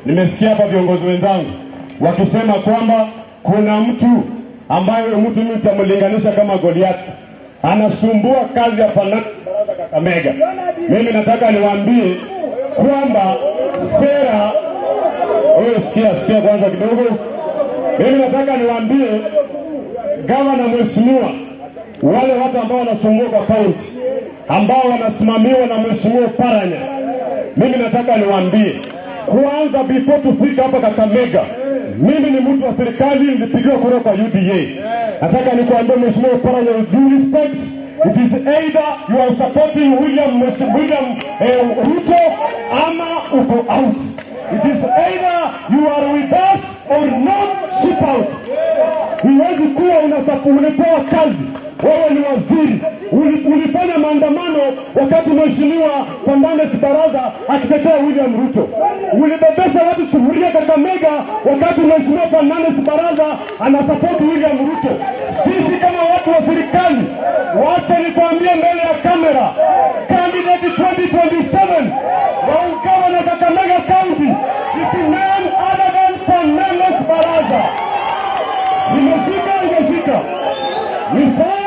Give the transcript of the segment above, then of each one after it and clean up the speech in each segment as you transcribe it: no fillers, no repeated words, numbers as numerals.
nimesikia hapa viongozi wenzangu wakisema kwamba kuna mtu ambaye mtu mimi nitamlinganisha kama Goliath, anasumbua kazi ya Baraza Kakamega. Mimi nataka niwaambie kwamba sera sikia kwanza kidogo. Mimi nataka niwaambie gavana mheshimiwa, wale watu ambao wanasumbua kwa kaunti ambao wanasimamiwa na mheshimiwa Paranya, mimi nataka niwaambie kwanza, before tufika hapa Kakamega, mimi ni mtu wa serikali, nilipigiwa kura kwa UDA. Nataka nikuambie mheshimiwa Paranya, with due respect, it is either you are supporting William Ruto ama uko out. It is either you are with us or not, ship out. Huwezi kuwa unapewa kazi, wewe ni waziri, ulifanya maandamano wakati mheshimiwa Fernandes Baraza akitetea William Ruto. Ulibebesha watu sufuria Kakamega wakati mheshimiwa Fernandes Baraza anasupport William Ruto. Sisi kama watu wa serikali, wacha nikwambie mbele ya kamera, candidate 2027 wa ugavana Kakamega County is none other than Fernandes Baraza. Nimeshika. Ni fire.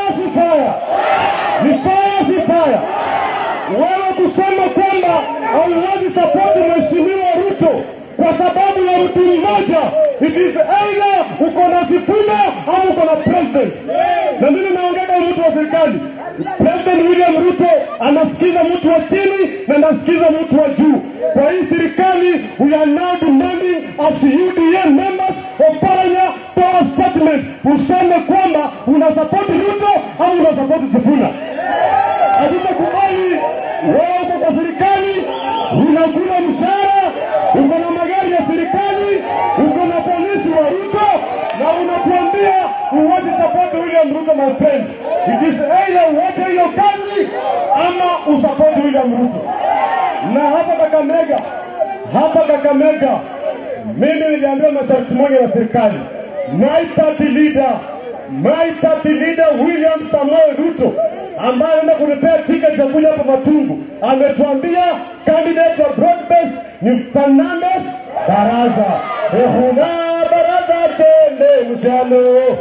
Wewe kusema kwamba hauwezi support mheshimiwa Ruto kwa sababu ya mtu mmoja, it is either uko na Sifuna au uko na president. Na mimi naongea kama mtu wa serikali. President William Ruto anasikiza mtu wa chini na anasikiza mtu wa juu. Kwa hii serikali, we are now demanding of the UDA members of Paranya power statement, useme kwamba una support Ruto au una support Sifuna. Hatutakubali wewe uko kwa serikali, unakula mshahara, uko na magari ya serikali, uko na polisi wa Ruto, na unatuambia huwezi support William Ruto, my friend. It is either uache hiyo kazi ama usupport William Ruto. Na hapa Kakamega, mimi niliambiwa masharti moja na serikali. My party leader William Samoei Ruto, ambaye anaenda kunipea ticket za kuja hapa Matungu, ametuambia candidate wa broad-based ni Fernandes Baraza. Ehuna Baraza tende mshalo.